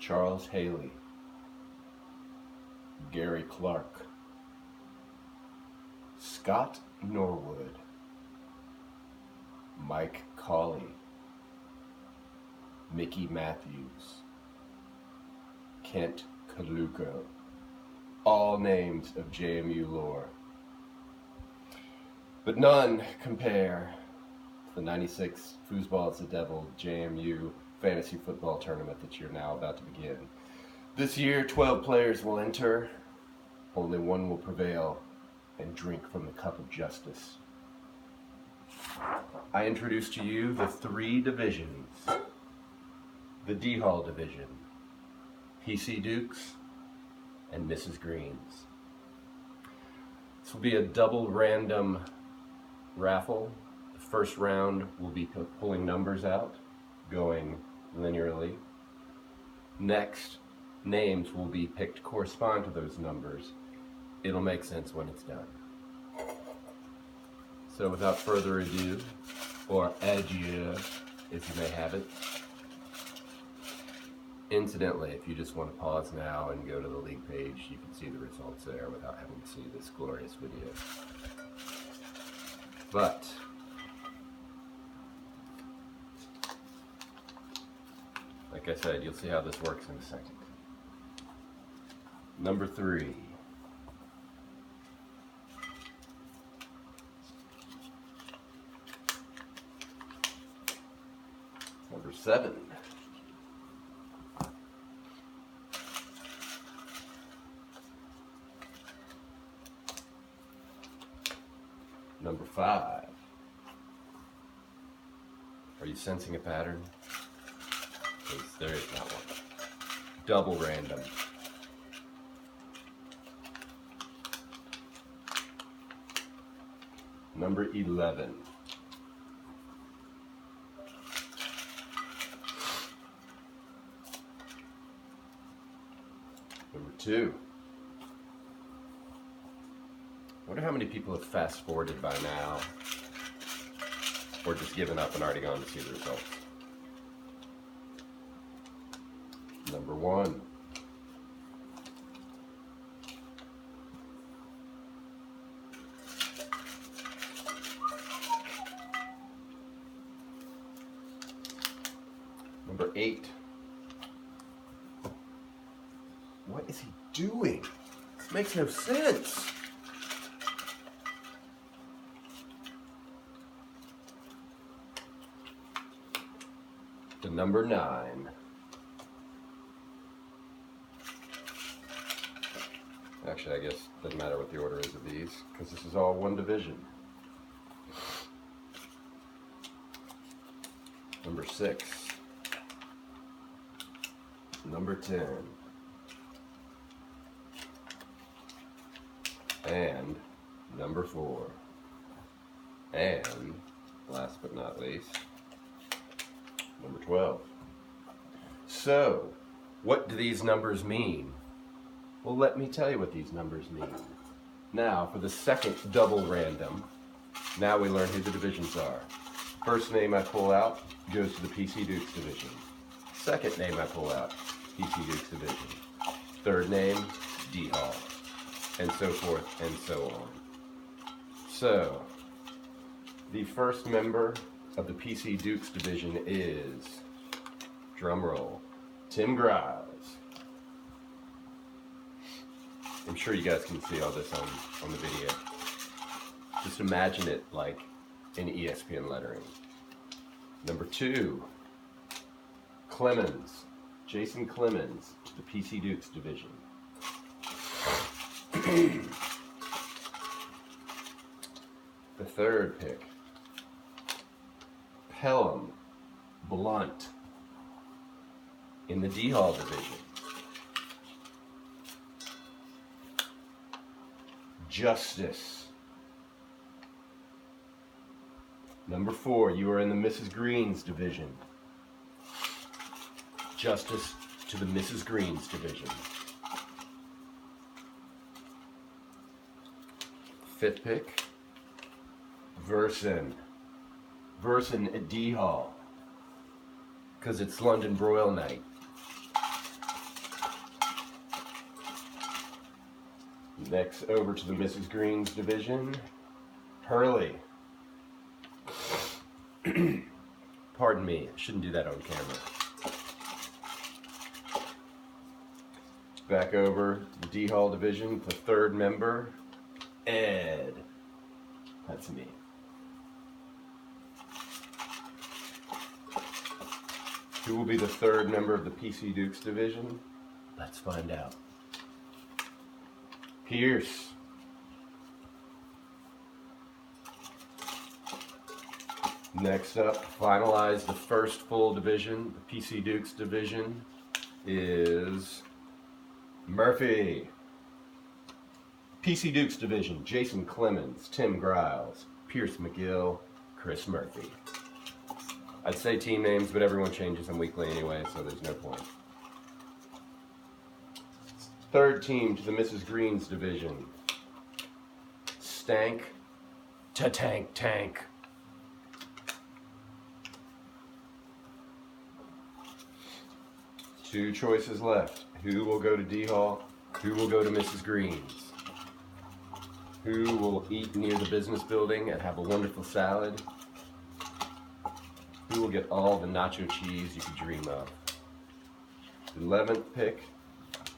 Charles Haley, Gary Clark, Scott Norwood, Mike Cawley, Mickey Matthews, Kent Kaluko, all names of JMU lore. But none compare to the 96 Foosball the Devil JMU fantasy football tournament that you're now about to begin. This year, 12 players will enter, only one will prevail and drink from the cup of justice. I introduce to you the three divisions. The D-Hall division, PC Dukes, and Mrs. Greens. This will be a double random raffle. The first round will be pulling numbers out, going linearly. Next, names will be picked to correspond to those numbers. It'll make sense when it's done. So without further ado, or adieu, if you may have it. Incidentally, if you just want to pause now and go to the league page, you can see the results there without having to see this glorious video. But like I said, you'll see how this works in a second. Number 3. Number 7. Number 5. Are you sensing a pattern? Because there is not one. Double random. Number 11. Number 2. I wonder how many people have fast forwarded by now, or just given up and already gone to see the results. Number 1. Number 8. What is he doing? This makes no sense. The number 9. Actually, I guess it doesn't matter what the order is of these, because this is all one division. Number 6. Number 10. And number 4. And last but not least, number 12. So, what do these numbers mean? Well, let me tell you what these numbers mean. Now, for the second double random, now we learn who the divisions are. First name I pull out goes to the PC Dukes division. Second name I pull out, PC Dukes division. Third name, D-Hall. And so forth and so on. So, the first member of the PC Dukes division is, drumroll, Tim Grimes. I'm sure you guys can see all this on the video. Just imagine it like in ESPN lettering. Number 2, Clemens, Jason Clemens to the PC Dukes division. The third pick, Pelham Blunt in the D-Hall division. Justice. Number 4, you are in the Mrs. Greens division. Justice to the Mrs. Greens division. Fifth pick, Verson. Verson at D-Hall, because it's London Broil night. Next, over to the Mrs. Green's division. Hurley. Pardon me, I shouldn't do that on camera. Back over the D Hall division, the third member, Ed. That's me. Who will be the third member of the PC Dukes division? Let's find out. Pierce. Next up, finalize the first full division, the PC Dukes division, is Murphy. PC Dukes division, Jason Clemens, Tim Griles, Pierce McGill, Chris Murphy. I'd say team names, but everyone changes them weekly anyway, so there's no point. Third team to the Mrs. Green's division, Stank to Tank Tank. Two choices left. Who will go to D Hall? Who will go to Mrs. Green's? Who will eat near the business building and have a wonderful salad? Who will get all the nacho cheese you could dream of? 11th pick,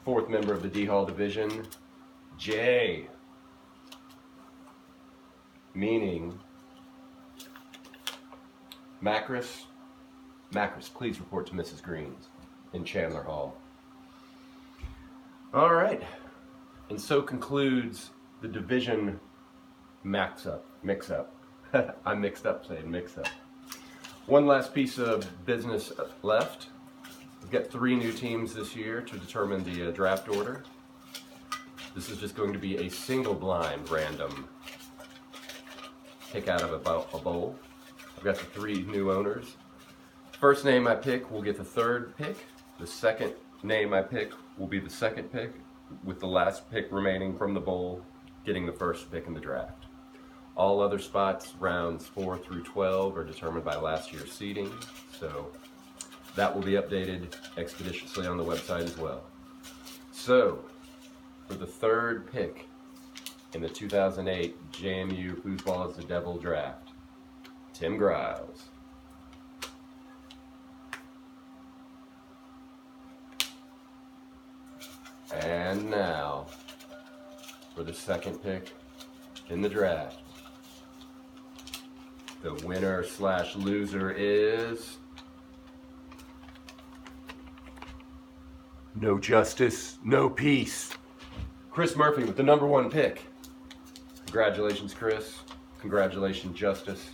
fourth member of the D Hall division, Jay. Meaning, Macris, please report to Mrs. Green's in Chandler Hall. All right, and so concludes the division mix-up. I'm mixed up saying mix-up. One last piece of business left. We've got 3 new teams this year to determine the draft order. This is just going to be a single blind random pick out of a bowl. I've got the 3 new owners. First name I pick will get the 3rd pick. The second name I pick will be the 2nd pick, with the last pick remaining from the bowl getting the 1st pick in the draft. All other spots, rounds 4 through 12, are determined by last year's seeding, so that will be updated expeditiously on the website as well. So, for the 3rd pick in the 2008 JMU Foosball is the Devil draft, Tim Griles. And now, for the 2nd pick in the draft, the winner / loser is no justice, no peace. Chris Murphy with the number 1 pick. Congratulations, Chris. Congratulations, Justice.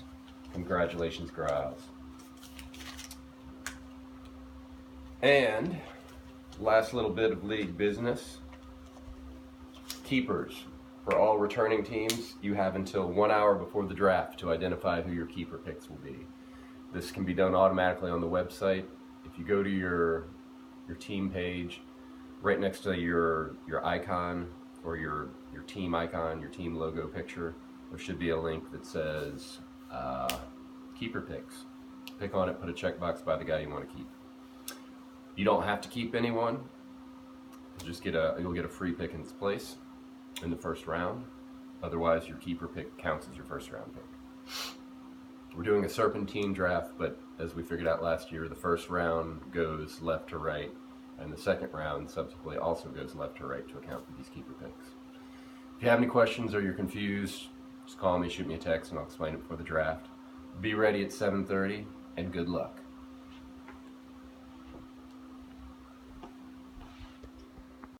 Congratulations, Griles. And last little bit of league business. Keepers. For all returning teams, you have until 1 hour before the draft to identify who your keeper picks will be. This can be done automatically on the website. If you go to your team page, right next to your icon or your team icon, your team logo picture, there should be a link that says keeper picks. Pick on it, put a checkbox by the guy you want to keep. You don't have to keep anyone. You'll get a free pick in its place in the 1st round. Otherwise, your keeper pick counts as your 1st round pick. We're doing a serpentine draft, but as we figured out last year, the 1st round goes left to right, and the 2nd round subsequently also goes left to right to account for these keeper picks. If you have any questions or you're confused, just call me, shoot me a text, and I'll explain it before the draft. Be ready at 7:30, and good luck.